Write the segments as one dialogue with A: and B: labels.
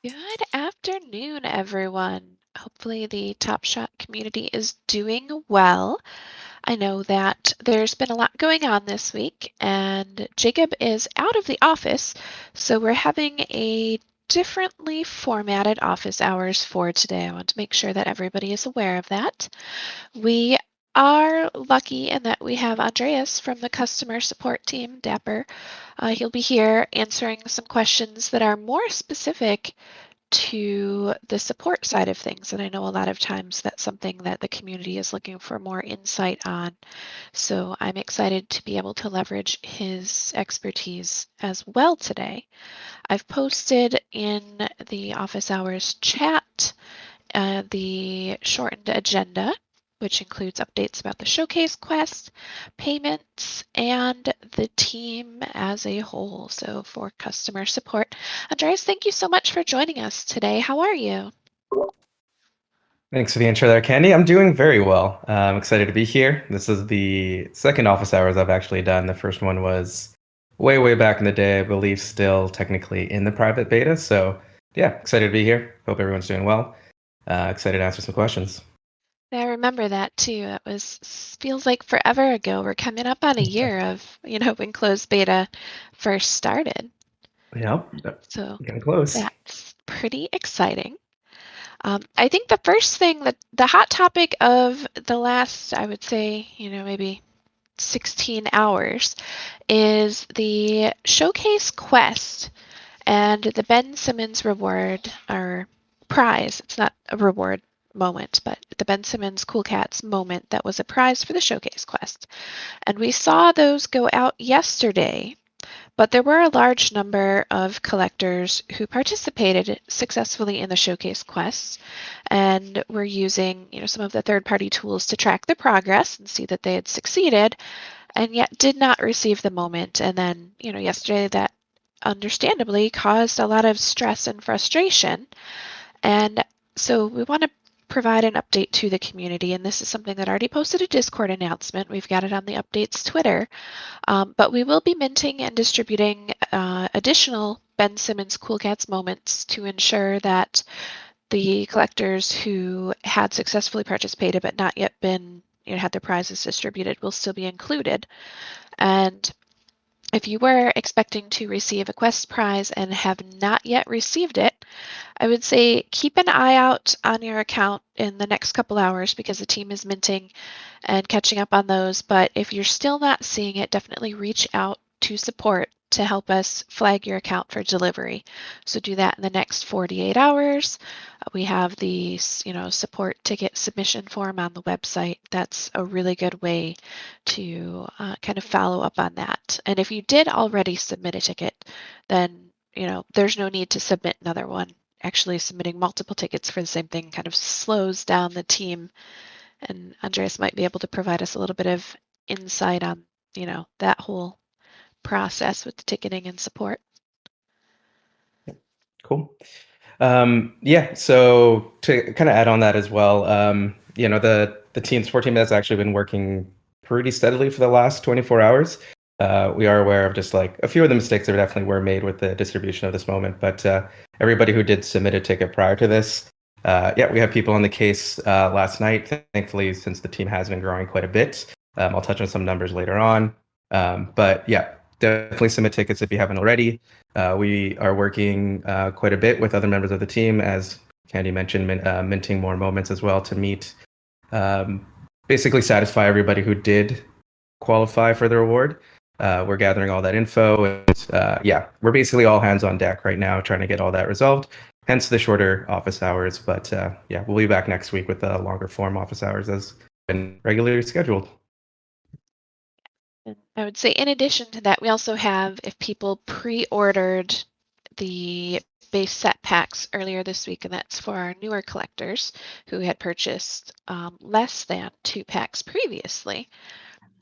A: Good afternoon, everyone. Hopefully, the Top Shot community is doing well. I know that there's been a lot going on this week, and Jacob is out of the office, so we're having a differently formatted office hours for today. I want to make sure that everybody is aware of that. We are lucky in that we have Andreas from the customer support team, Dapper. He'll be here answering some questions that are more specific to the support side of things. And I know a lot of times that's something that the community is looking for more insight on. So I'm excited to be able to leverage his expertise as well today. I've posted in the office hours chat the shortened agenda, which includes updates about the showcase quest, payments, and the team as a whole. So for customer support, Andreas, thank you so much for joining us today. How are you?
B: Thanks for the intro there, Candy. I'm doing very well. I'm excited to be here. This is the second office hours I've actually done. The first one was way, way back in the day, I believe still technically in the private beta. So yeah, excited to be here. Hope everyone's doing well. Excited to answer some questions.
A: I remember that too. That was feels like forever ago. We're coming up on a year of, when closed beta first started.
B: Yep,
A: So
B: getting close.
A: that's pretty exciting. I think the first thing that the hot topic of the last, I would say, maybe 16 hours is the showcase quest and the Ben Simmons reward or prize. It's not a reward moment, but the Ben Simmons Cool Cats moment that was a prize for the showcase quest. And we saw those go out yesterday, but there were a large number of collectors who participated successfully in the showcase quests and were using, some of the third-party tools to track their progress and see that they had succeeded, and yet did not receive the moment. And then, yesterday that understandably caused a lot of stress and frustration. And so we want to provide an update to the community. And this is something that I already posted a Discord announcement. We've got it on the updates Twitter. But we will be minting and distributing additional Ben Simmons Cool Cats moments to ensure that the collectors who had successfully participated but not yet been, had their prizes distributed will still be included. And if you were expecting to receive a quest prize and have not yet received it, I would say keep an eye out on your account in the next couple hours because the team is minting and catching up on those. But if you're still not seeing it, definitely reach out to support to help us flag your account for delivery. So do that in the next 48 hours. We have the, support ticket submission form on the website. That's a really good way to kind of follow up on that. And if you did already submit a ticket, then there's no need to submit another one. Actually, submitting multiple tickets for the same thing kind of slows down the team, and Andreas might be able to provide us a little bit of insight on, that whole process with the ticketing and support.
B: Cool. Yeah, so to kind of add on that as well, the team support team has actually been working pretty steadily for the last 24 hours. We are aware of just like a few of the mistakes that definitely were made with the distribution of this moment, but everybody who did submit a ticket prior to this, yeah, we have people on the case last night. Thankfully, since the team has been growing quite a bit, I'll touch on some numbers later on. But yeah, definitely submit tickets if you haven't already. We are working quite a bit with other members of the team, as Candy mentioned, minting more moments as well to meet, um, basically satisfy everybody who did qualify for the reward. We're gathering all that info, and yeah, we're basically all hands on deck right now, trying to get all that resolved. Hence the shorter office hours, but yeah, we'll be back next week with the longer form office hours as been regularly scheduled.
A: And I would say, in addition to that, we also have, if people pre-ordered the base set packs earlier this week, and that's for our newer collectors who had purchased less than 2 packs previously.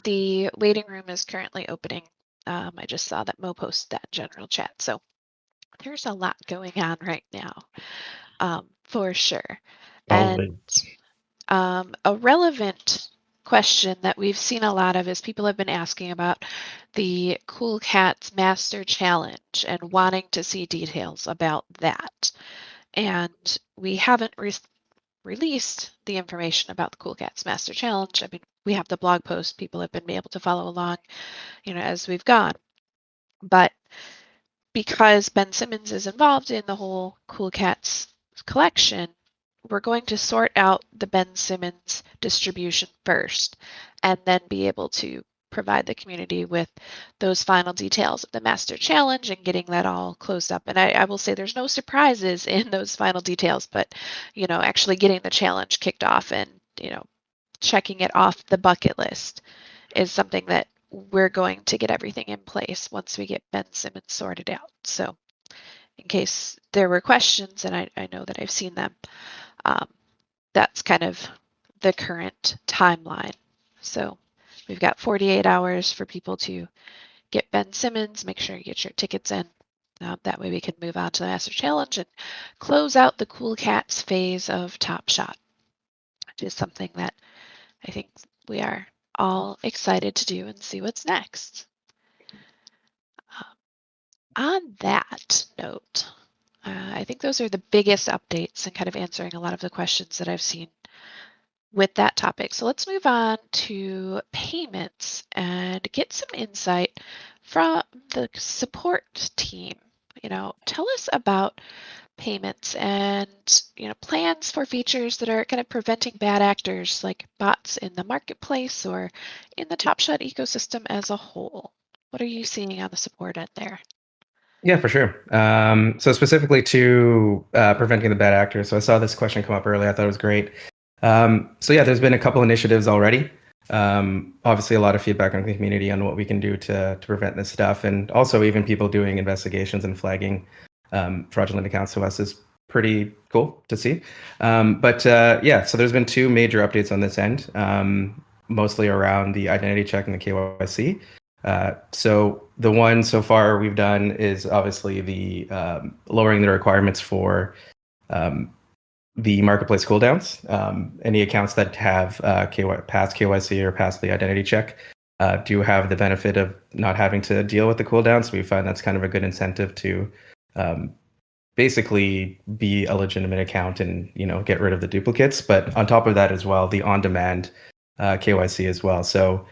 A: The waiting room is currently opening. I just saw that Mo posted that in general chat. So there's a lot going on right now, for sure. And
B: Always.
A: a relevant question that we've seen a lot of is people have been asking about the Cool Cats Master Challenge and wanting to see details about that. and we haven't released the information about the Cool Cats Master Challenge. I mean, we have the blog post. People have been able to follow along, as we've gone. But because Ben Simmons is involved in the whole Cool Cats collection, we're going to sort out the Ben Simmons distribution first and then be able to provide the community with those final details of the Master Challenge and getting that all closed up. And I will say there's no surprises in those final details, but, actually getting the challenge kicked off and, checking it off the bucket list is something that we're going to get everything in place once we get Ben Simmons sorted out. So in case there were questions, and I know that I've seen them, um, that's kind of the current timeline. So we've got 48 hours for people to get Ben Simmons, make sure you get your tickets in. That way we can move on to the Master Challenge and close out the Cool Cats phase of Top Shot, which is something that I think we are all excited to do and see what's next. On that note, I think those are the biggest updates and kind of answering a lot of the questions that I've seen with that topic. So let's move on to payments and get some insight from the support team. Tell us about payments and plans for features that are kind of preventing bad actors like bots in the marketplace or in the Top Shot ecosystem as a whole. What are you seeing on the support end there?
B: Yeah, for sure. So specifically to preventing the bad actors. So I saw this question come up earlier. I thought it was great. So yeah, there's been a couple initiatives already. Obviously, a lot of feedback from the community on what we can do to prevent this stuff, and also even people doing investigations and flagging fraudulent accounts to us is pretty cool to see. But yeah, so there's been two major updates on this end, mostly around the identity check and the KYC. So the one so far we've done is obviously the lowering the requirements for the marketplace cooldowns. Any accounts that have past KYC or past the identity check do have the benefit of not having to deal with the cooldowns. So we find that's kind of a good incentive to basically be a legitimate account and get rid of the duplicates. But on top of that as well, the on-demand KYC as well. So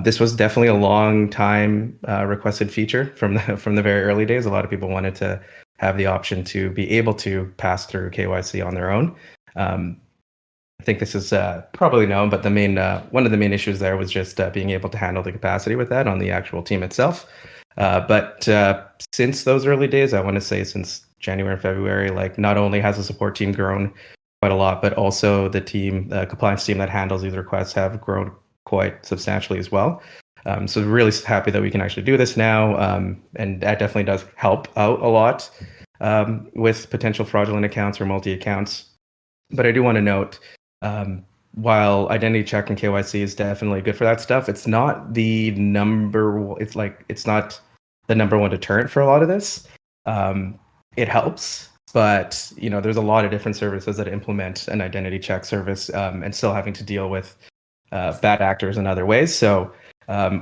B: this was definitely a long time requested feature from the very early days. A lot of people wanted to have the option to be able to pass through KYC on their own. I think this is probably known, but the main one of the main issues there was just being able to handle the capacity with that on the actual team itself. But since those early days, I want to say since January and February, like not only has the support team grown quite a lot, but also the compliance team that handles these requests have grown quite substantially as well. So really happy that we can actually do this now, and that definitely does help out a lot with potential fraudulent accounts or multi-accounts. But I do want to note, while identity check and KYC is definitely good for that stuff, it's not the number. It's not the number one deterrent for a lot of this. It helps, but there's a lot of different services that implement an identity check service and still having to deal with bad actors in other ways. So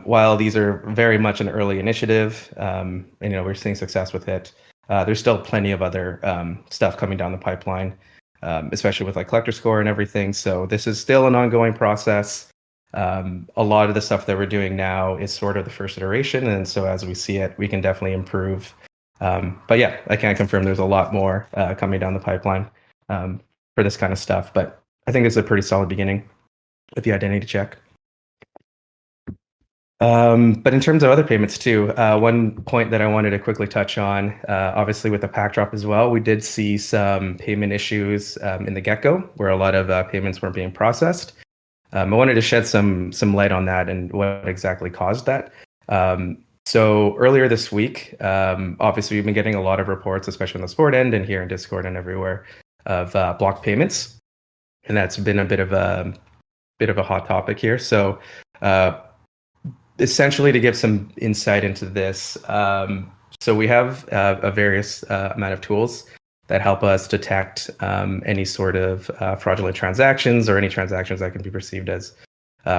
B: while these are very much an early initiative, and we're seeing success with it, there's still plenty of other stuff coming down the pipeline, especially with like collector score and everything. So this is still an ongoing process. A lot of the stuff that we're doing now is sort of the first iteration, and so as we see it, we can definitely improve. But yeah, I can confirm there's a lot more coming down the pipeline for this kind of stuff. But I think it's a pretty solid beginning with the identity check. But in terms of other payments too, one point that I wanted to quickly touch on, obviously with the pack drop as well, we did see some payment issues in the get-go where a lot of payments weren't being processed. I wanted to shed some light on that and what exactly caused that. So earlier this week, obviously we've been getting a lot of reports, especially on the sport end and here in Discord and everywhere, of blocked payments, and that's been a bit of a hot topic here. So essentially, to give some insight into this, so we have a various amount of tools that help us detect any sort of fraudulent transactions or any transactions that can be perceived as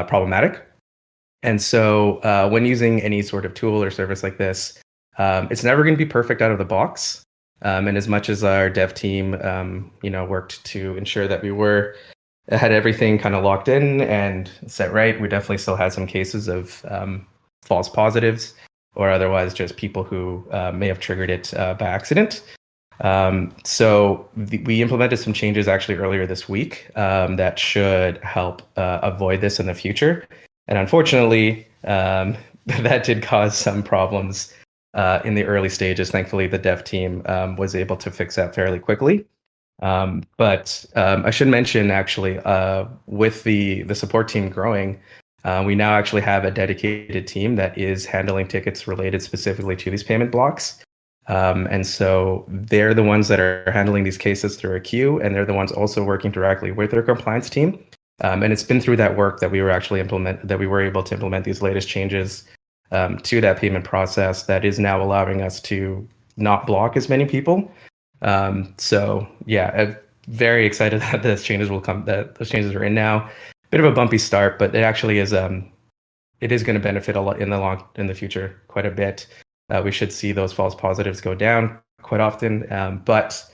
B: problematic. And so when using any sort of tool or service like this, it's never going to be perfect out of the box. And as much as our dev team, worked to ensure that we were had everything kind of locked in and set right, we definitely still had some cases of false positives or otherwise just people who may have triggered it by accident. We implemented some changes actually earlier this week that should help avoid this in the future. And unfortunately, that did cause some problems in the early stages. Thankfully, the dev team was able to fix that fairly quickly. But I should mention actually, with the support team growing, we now actually have a dedicated team that is handling tickets related specifically to these payment blocks. And so they're the ones that are handling these cases through a queue, and they're the ones also working directly with their compliance team. And it's been through that work that we were able to implement these latest changes to that payment process that is now allowing us to not block as many people. So yeah, I'm very excited that those changes will come. That those changes are in now. Bit of a bumpy start, but it actually is. It is going to benefit a lot in the future quite a bit. We should see those false positives go down quite often. But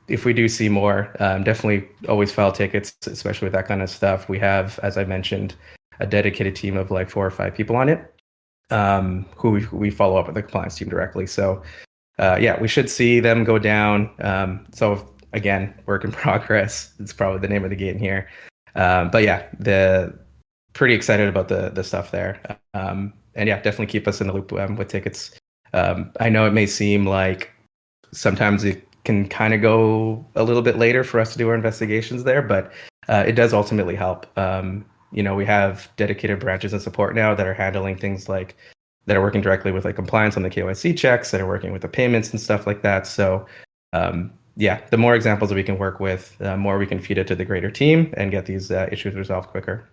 B: if we do see more, definitely always file tickets, especially with that kind of stuff. We have, as I mentioned, a dedicated team of like 4 or 5 people on it, who we follow up with the compliance team directly. So yeah, we should see them go down. So again, work in progress. It's probably the name of the game here. But yeah, the pretty excited about the stuff there. And yeah, definitely keep us in the loop with tickets. I know it may seem like sometimes it can kind of go a little bit later for us to do our investigations there, but it does ultimately help. We have dedicated branches and support now that are handling things like that are working directly with like compliance on the KYC checks, that are working with the payments and stuff like that. So yeah, the more examples that we can work with, the more we can feed it to the greater team and get these issues resolved quicker.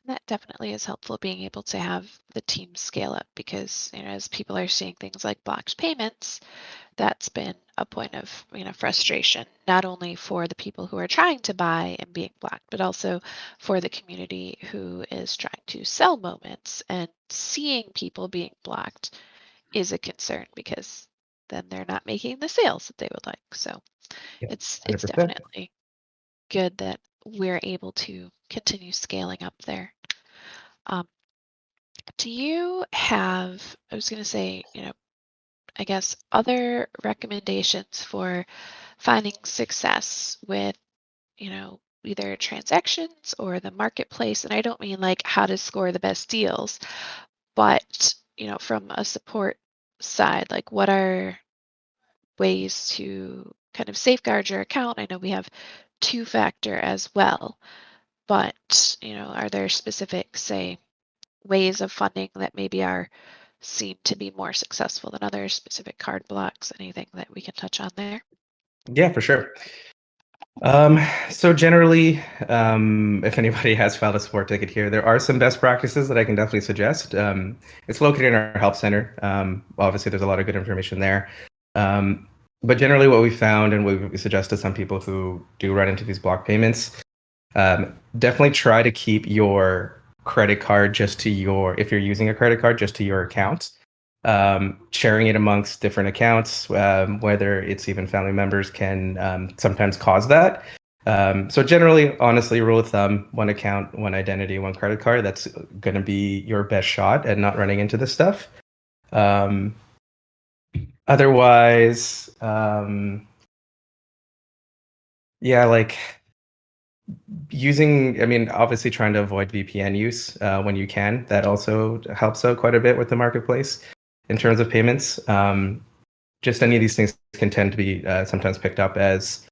A: That definitely is helpful being able to have the team scale up because, as people are seeing things like blocked payments, that's been a point of, frustration, not only for the people who are trying to buy and being blocked, but also for the community who is trying to sell moments and seeing people being blocked is a concern because then they're not making the sales that they would like. So
B: Yeah,
A: it's
B: 100%.
A: definitely good that we're able to continue scaling up there. Um, do you have, I was going to say, I guess other recommendations for finding success with, either transactions or the marketplace? And I don't mean like how to score the best deals, but, from a support side, like what are ways to kind of safeguard your account? I know we have two-factor as well, but, are there specific, say, ways of funding that maybe are seem to be more successful than others, specific card blocks, anything that we can touch on there?
B: Yeah, for sure. Um, so generally, if anybody has filed a support ticket here, there are some best practices that I can definitely suggest. It's located in our help center. Obviously, there's a lot of good information there. Um, but generally, what we found and what we suggest to some people who do run into these block payments, definitely try to keep your credit card just to your, if you're using a credit card, just to your account. Sharing it amongst different accounts, whether it's even family members, can sometimes cause that. So generally, honestly, rule of thumb: one account, one identity, one credit card. That's going to be your best shot at not running into this stuff. Um, Otherwise, yeah, like I mean, obviously trying to avoid VPN use when you can. That also helps out quite a bit with the marketplace in terms of payments. Just any of these things can tend to be sometimes picked up as,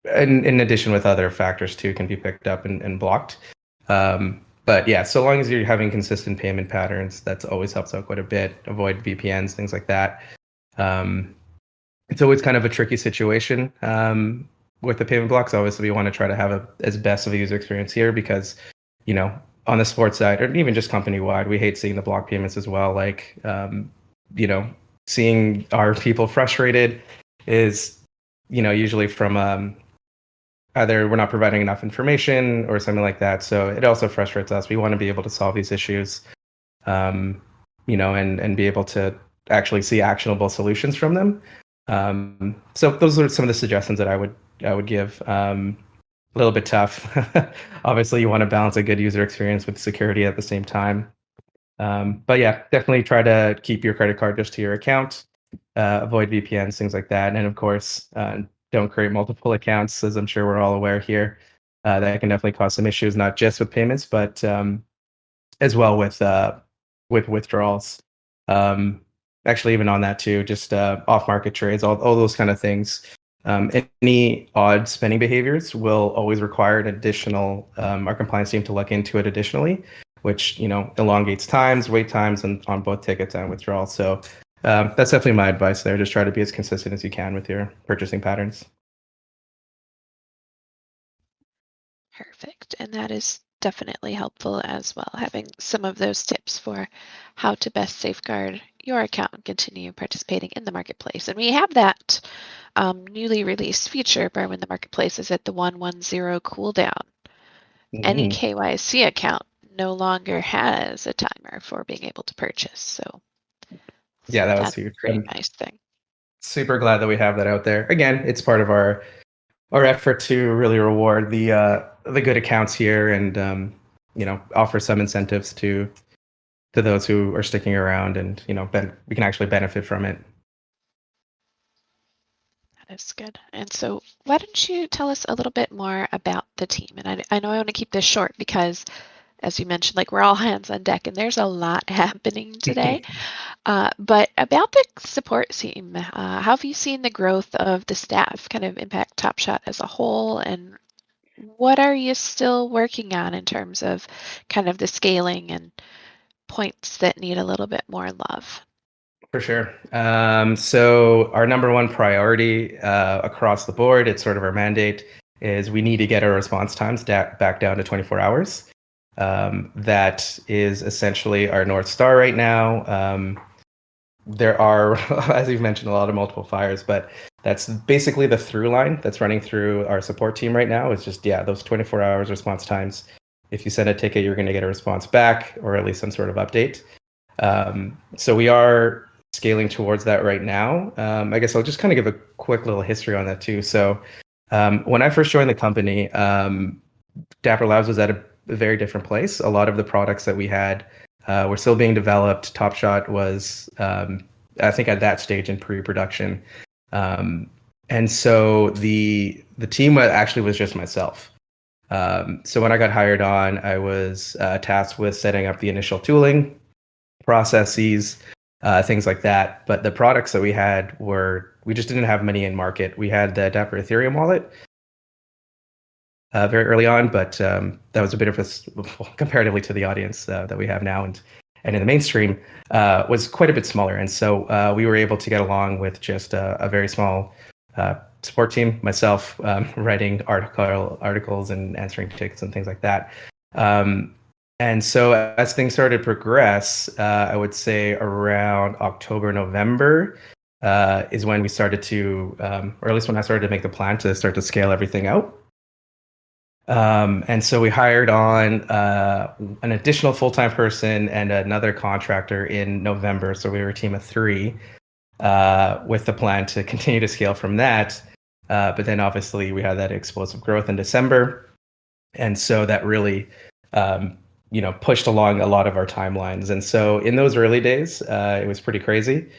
B: in addition with other factors too, can be picked up and blocked. But yeah, so long as you're having consistent payment patterns, that's always helps out quite a bit. Avoid VPNs, things like that. Um, it's always kind of a tricky situation with the payment blocks. Obviously, we want to try to have as best of a user experience here because, you know, on the sports side or even just company wide, we hate seeing the block payments as well. Like, you know, seeing our people frustrated is, usually from either we're not providing enough information or something like that. So it also frustrates us. We want to be able to solve these issues, um, and be able to actually see actionable solutions from them. So those are some of the suggestions that I would give. A little bit tough. Obviously, you want to balance a good user experience with security at the same time. But yeah, definitely try to keep your credit card just to your account. Avoid VPNs, things like that, and of course, don't create multiple accounts, as I'm sure we're all aware here. That can definitely cause some issues, not just with payments, but as well with withdrawals. Um, Actually, even on that too, just off-market trades, all those kind of things. Any odd spending behaviors will always require an additional our compliance team to look into it additionally, which elongates times, wait times, and on both tickets and withdrawals. So that's definitely my advice there. Just try to be as consistent as you can with your purchasing patterns.
A: Perfect. And that is definitely helpful as well, having some of those tips for how to best safeguard your account and continue participating in the marketplace. And we have that newly released feature where when the marketplace is at the 110 cooldown, any
B: Mm-hmm.
A: KYC account no longer has a timer for being able to purchase. So
B: Yeah, that was
A: that's
B: huge.
A: a pretty nice thing.
B: Super glad that we have that out there. Again, it's part of our effort to really reward the good accounts here and offer some incentives to those who are sticking around and we can actually benefit from it.
A: That is good. And so, why don't you tell us a little bit more about the team? And I know I want to keep this short because, as you mentioned, like we're all hands on deck and there's a lot happening today. But about the support team, how have you seen the growth of the staff kind of impact Top Shot as a whole? And what are you still working on in terms of kind of the scaling and points that need a little bit more love?
B: For sure. So our number one priority across the board, it's sort of our mandate, is we need to get our response times back down to 24 hours. That is essentially our North Star right now. There are, as you've mentioned, a lot of multiple fires, but that's basically the through line that's running through our support team right now. It's just, yeah, those 24 hours response times. If you send a ticket, you're going to get a response back or at least some sort of update. So we are scaling towards that right now. I guess I'll just kind of give a quick little history on that too. So when I first joined the company, Dapper Labs was at a very different place. A lot of the products that we had were still being developed. Top Shot was, I think, at that stage in pre-production, and so the team actually was just myself. So when I got hired on, I was tasked with setting up the initial tooling, processes, things like that. But the products that we had we just didn't have many in market. We had the Dapper Ethereum wallet very early on, but that was a bit of comparatively to the audience that we have now and in the mainstream was quite a bit smaller. And so we were able to get along with just a very small support team, myself writing articles and answering tickets and things like that. And so as things started to progress, I would say around October, November is when we started to, or at least when I started to make the plan to start to scale everything out. And so we hired on an additional full-time person and another contractor in November. So we were a team of three with the plan to continue to scale from that. But then obviously we had that explosive growth in December. And so that really, pushed along a lot of our timelines. And so in those early days, it was pretty crazy.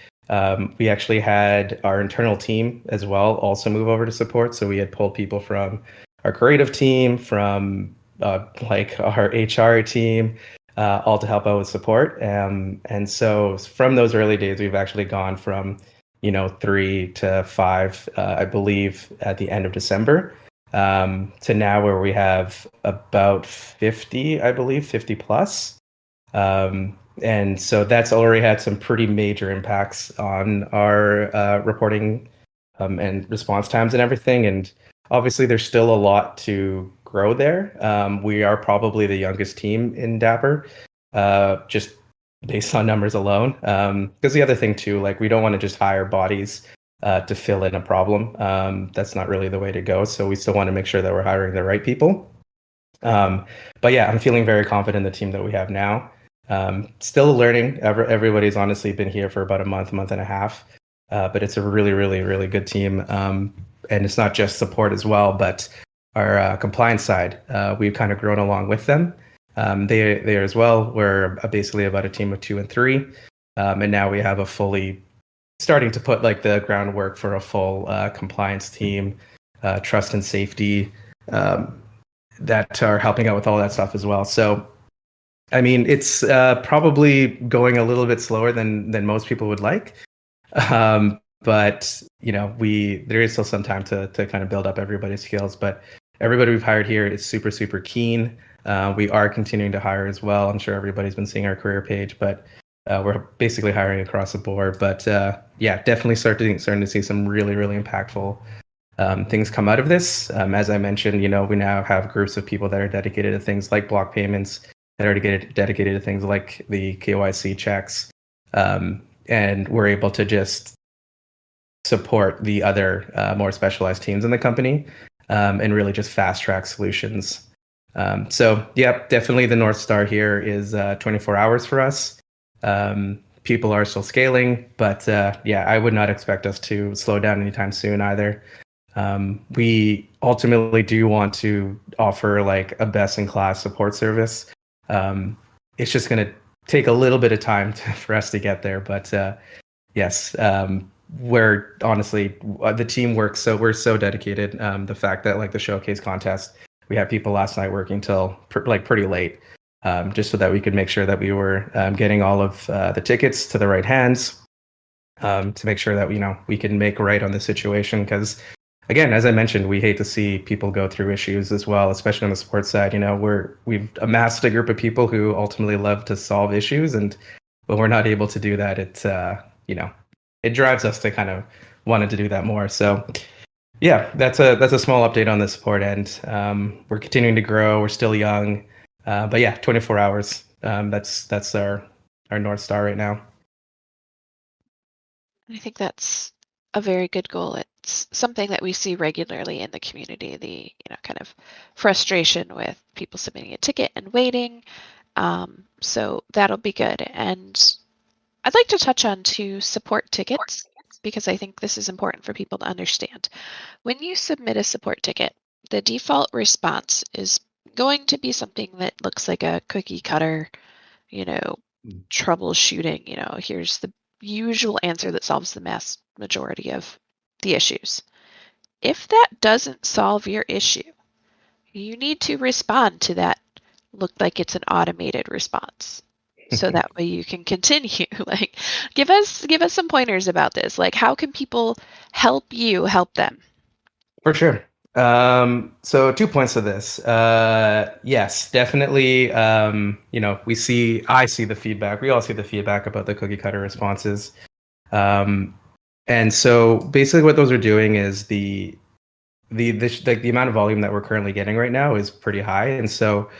B: We actually had our internal team as well also move over to support. So we had pulled people from our creative team, from like our HR team, all to help out with support. And so from those early days, we've actually gone from, 3 to 5, I believe, at the end of December, to now where we have about 50, I believe, 50 plus. And so that's already had some pretty major impacts on our reporting and response times and everything. And obviously, there's still a lot to grow there. We are probably the youngest team in Dapper, just based on numbers alone. Because the other thing too, like we don't want to just hire bodies to fill in a problem. That's not really the way to go. So we still want to make sure that we're hiring the right people. But yeah, I'm feeling very confident in the team that we have now. Still learning. Everybody's honestly been here for about a month, month and a half, but it's a really, really, really good team. And it's not just support as well, but our compliance side. We've kind of grown along with them. They are as well. We're basically about a team of two and three, and now we have a fully starting to put like the groundwork for a full compliance team, trust and safety um, that are helping out with all that stuff as well. So I mean, it's probably going a little bit slower than most people would like, but we there is still some time to kind of build up everybody's skills. But everybody we've hired here is super super keen. We are continuing to hire as well. I'm sure everybody's been seeing our career page, but we're basically hiring across the board. But yeah, definitely starting to see some really really impactful things come out of this. As I mentioned, we now have groups of people that are dedicated to things like block payments, that are dedicated to things like the KYC checks, and we're able to just support the other more specialized teams in the company, and really just fast track solutions. So, yeah, definitely the North Star here is 24 hours for us. People are still scaling, but yeah, I would not expect us to slow down anytime soon either. We ultimately do want to offer like a best in class support service. Um, it's just going to take a little bit of time for us to get there, but yes, we're honestly the team works so we're so dedicated. The fact that like the showcase contest, we had people last night working till like pretty late, just so that we could make sure that we were getting all of the tickets to the right hands, to make sure that we can make right on the situation. Because again, as I mentioned, we hate to see people go through issues as well, especially on the sports side. We've amassed a group of people who ultimately love to solve issues, and when we're not able to do that, it drives us to kind of wanted to do that more. So yeah, that's a small update on the support end. We're continuing to grow. We're still young, but yeah, 24 hours. That's our North Star right now.
A: I think that's a very good goal. It's something that we see regularly in the community, the, kind of frustration with people submitting a ticket and waiting. So that'll be good. And I'd like to touch on to support tickets because I think this is important for people to understand. When you submit a support ticket, the default response is going to be something that looks like a cookie cutter, you know, troubleshooting, here's the usual answer that solves the mass majority of the issues. If that doesn't solve your issue, you need to respond to that look like it's an automated response. So that way you can continue. Like give us some pointers about this. Like how can people help you help them?
B: For sure. So 2 points to this. Yes, definitely. I see the feedback. We all see the feedback about the cookie cutter responses. Um, and so basically what those are doing is the amount of volume that we're currently getting right now is pretty high. And so,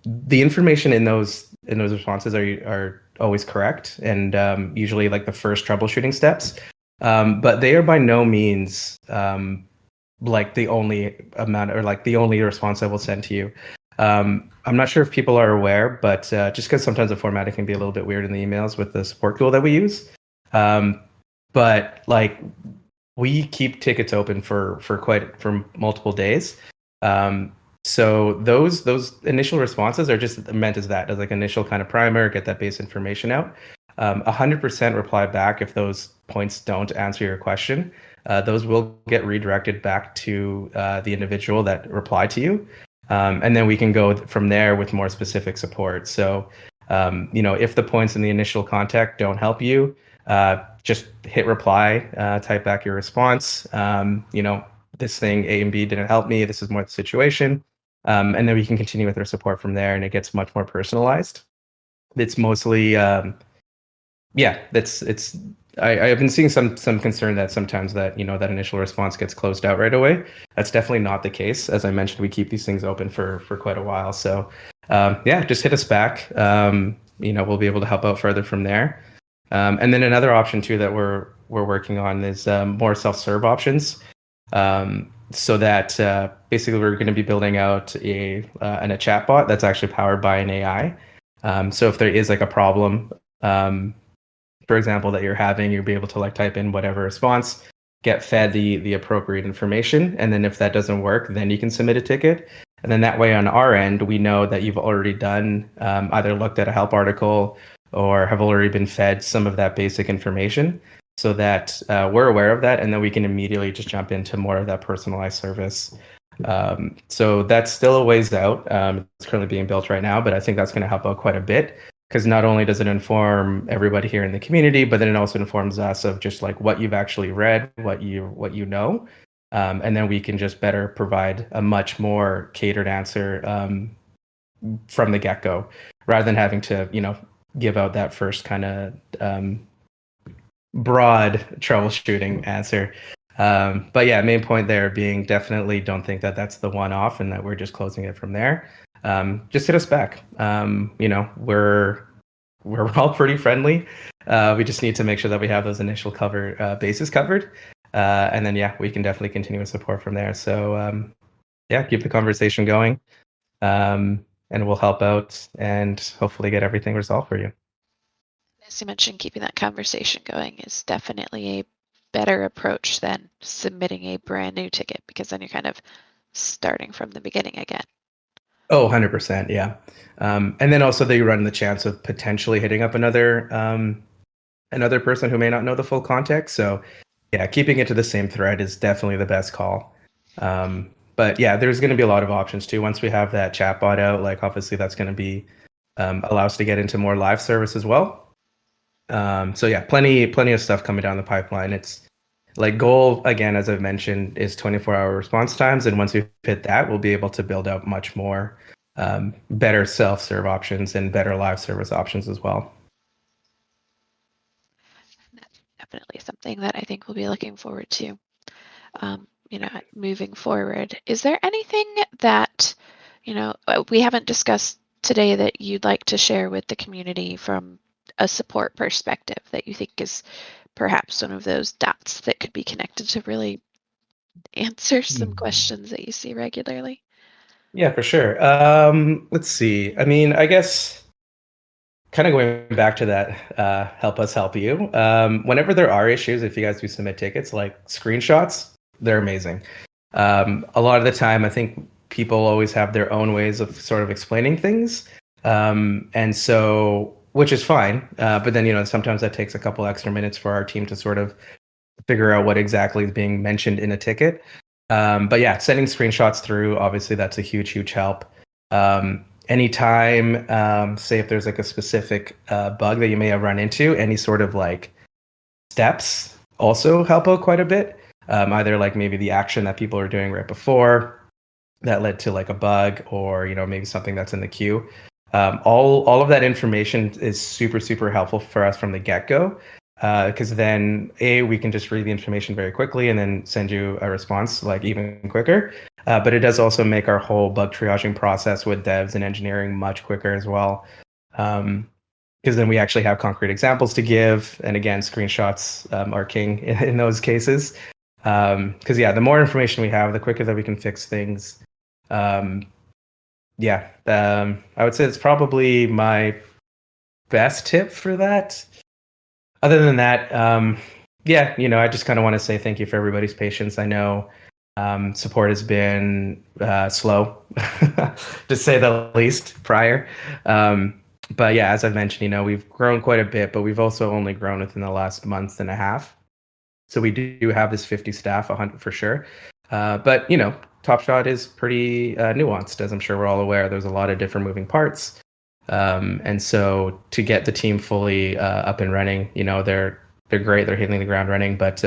B: the information in those responses are always correct, and usually like the first troubleshooting steps. But they are by no means like the only amount or like the only response I will send to you. I'm not sure if people are aware, but just because sometimes the formatting can be a little bit weird in the emails with the support tool that we use. Um, but like we keep tickets open for multiple days. So those initial responses are just meant as like initial kind of primer, get that base information out. 100% reply back if those points don't answer your question. Those will get redirected back to the individual that replied to you, and then we can go from there with more specific support. So, if the points in the initial contact don't help you, just hit reply, type back your response. This thing A and B didn't help me. This is more the situation. And then we can continue with our support from there, and it gets much more personalized. It's mostly, yeah, it's. I've been seeing some concern that sometimes that initial response gets closed out right away. That's definitely not the case. As I mentioned, we keep these things open for quite a while. So, yeah, just hit us back. We'll be able to help out further from there. And then another option too that we're working on is more self-serve options. So that basically we're going to be building out a chatbot that's actually powered by an AI. So if there is like a problem, um, for example, that you're having, you'll be able to like type in whatever response, get fed the appropriate information, and then if that doesn't work, then you can submit a ticket. And then that way on our end, we know that you've already done either looked at a help article or have already been fed some of that basic information so that we're aware of that, and then we can immediately just jump into more of that personalized service. So that's still a ways out. It's currently being built right now, but I think that's going to help out quite a bit because not only does it inform everybody here in the community, but then it also informs us of just like what you've actually read, what you know, and then we can just better provide a much more catered answer from the get go, rather than having to give out that first kind of broad troubleshooting answer. But yeah, main point there being definitely don't think that that's the one off and that we're just closing it from there. Just hit us back. We're all pretty friendly. We just need to make sure that we have those initial bases covered. And then, yeah, we can definitely continue with support from there. So, yeah, keep the conversation going. And we'll help out and hopefully get everything resolved for you.
A: As you mentioned, keeping that conversation going is definitely a better approach than submitting a brand new ticket because then you're kind of starting from the beginning again.
B: Oh, 100%. Yeah. And then also they run the chance of potentially hitting up another person who may not know the full context. So yeah, keeping it to the same thread is definitely the best call. But yeah, there's going to be a lot of options too. Once we have that chatbot out, like obviously that's going to be allow us to get into more live service as well. So yeah, plenty of stuff coming down the pipeline. It's like goal again, as I've mentioned, is 24-hour response times, and once we hit that, we'll be able to build out much more better self-serve options and better live service options as well.
A: That's definitely something that I think we'll be looking forward to. Moving forward. Is there anything that, we haven't discussed today that you'd like to share with the community from a support perspective that you think is perhaps one of those dots that could be connected to really answer some questions that you see regularly?
B: Yeah, for sure. Let's see. I mean, I guess kind of going back to that, help us help you. Whenever there are issues, if you guys do submit tickets, like screenshots, they're amazing. A lot of the time, I think people always have their own ways of sort of explaining things. And so, which is fine. But then, sometimes that takes a couple extra minutes for our team to sort of figure out what exactly is being mentioned in a ticket. But yeah, sending screenshots through, obviously, that's a huge help. Anytime, say if there's like a specific bug that you may have run into, any sort of like steps also help out quite a bit. Either like maybe the action that people are doing right before that led to like a bug, or maybe something that's in the queue. All of that information is super helpful for us from the get go, because then we can just read the information very quickly and then send you a response like even quicker. But it does also make our whole bug triaging process with devs and engineering much quicker as well. Because then we actually have concrete examples to give, and again, screenshots are king in those cases. Because yeah, the more information we have, the quicker that we can fix things. Yeah, I would say it's probably my best tip for that. Other than that, yeah, I just kind of want to say thank you for everybody's patience. I know support has been slow, to say the least, prior. But yeah, as I've mentioned, we've grown quite a bit, but we've also only grown within the last month and a half. So we do have this 50 staff, 100 for sure. But Top Shot is pretty nuanced, as I'm sure we're all aware. There's a lot of different moving parts. And so to get the team fully up and running, they're great. They're hitting the ground running, but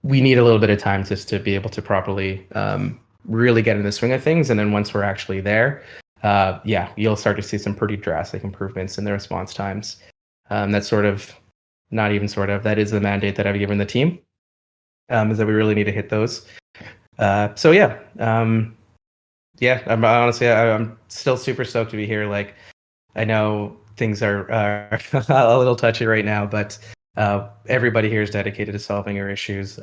B: we need a little bit of time just to be able to properly really get in the swing of things. And then once we're actually there, yeah, you'll start to see some pretty drastic improvements in the response times. That's sort of not even sort of, that is the mandate that I've given the team, is that we really need to hit those. So yeah, yeah, I'm still super stoked to be here. Like, I know things are a little touchy right now, but everybody here is dedicated to solving our issues.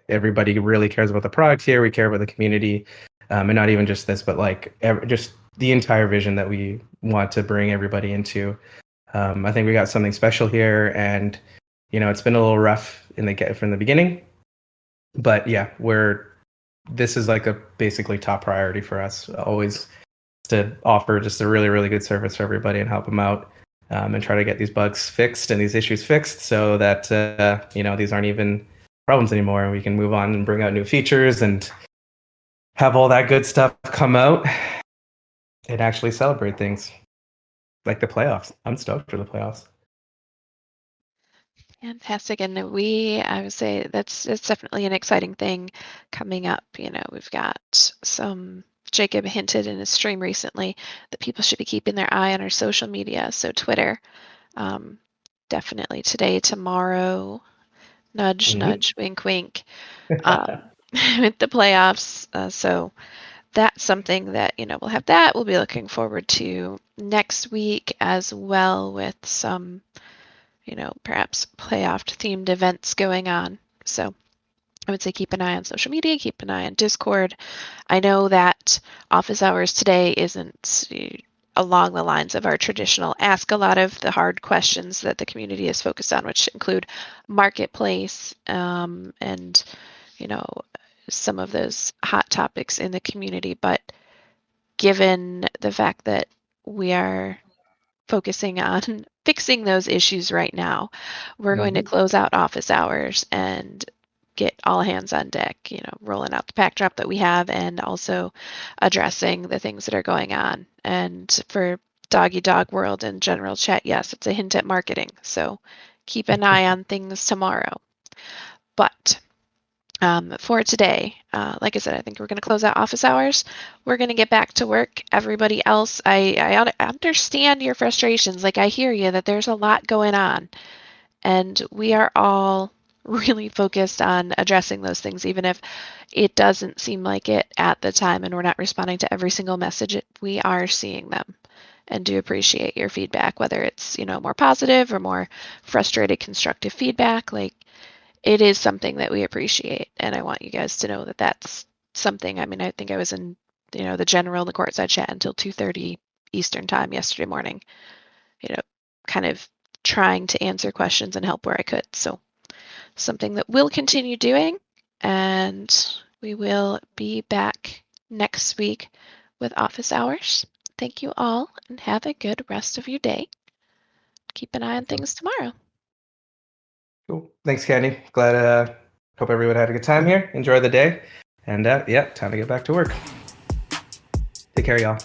B: Everybody really cares about the product here. We care about the community, and not even just this, but like just the entire vision that we want to bring everybody into. I think we got something special here, and it's been a little rough from the beginning, but yeah, this is like a basically top priority for us. Always to offer just a really, really good service for everybody and help them out, and try to get these bugs fixed and these issues fixed so that these aren't even problems anymore, and we can move on and bring out new features and have all that good stuff come out and actually celebrate things like the playoffs. I'm stoked for the playoffs.
A: Fantastic. And I would say it's definitely an exciting thing coming up. We've got some, Jacob hinted in his stream recently that people should be keeping their eye on our social media. So Twitter, um, definitely today, tomorrow, nudge,
B: Mm-hmm.
A: nudge, wink, wink, um, with the playoffs. So that's something that, we'll have that. We'll be looking forward to next week as well with some perhaps playoff themed events going on. So I would say keep an eye on social media, keep an eye on Discord. I know that office hours today isn't along the lines of our traditional ask a lot of the hard questions that the community is focused on, which include marketplace, and you know some of those hot topics in the community. But given the fact that we are focusing on fixing those issues right now, we're going to
B: Mm-hmm.
A: close out office hours and get all hands on deck, rolling out the pack drop that we have and also addressing the things that are going on. And for Doggy Dog World and general chat, yes, it's a hint at marketing. So keep an eye on things tomorrow. But for today, like I said, I think we're going to close out office hours. We're going to get back to work. Everybody else, I understand your frustrations. Like, I hear you that there's a lot going on, and we are all really focused on addressing those things, even if it doesn't seem like it at the time and we're not responding to every single message. We are seeing them and do appreciate your feedback, whether it's, more positive or more frustrated, constructive feedback. Like, it is something that we appreciate, and I want you guys to know that that's something. I mean, I think I was in, the general in the courtside chat until 2:30 Eastern time yesterday morning, you know, kind of trying to answer questions and help where I could. So something that we'll continue doing, and we will be back next week with office hours. Thank you all, and have a good rest of your day. Keep an eye on
B: Awesome.
A: things tomorrow.
B: Cool. Thanks, Candy. Glad. Hope everyone had a good time here. Enjoy the day, and yeah, time to get back to work. Take care, y'all.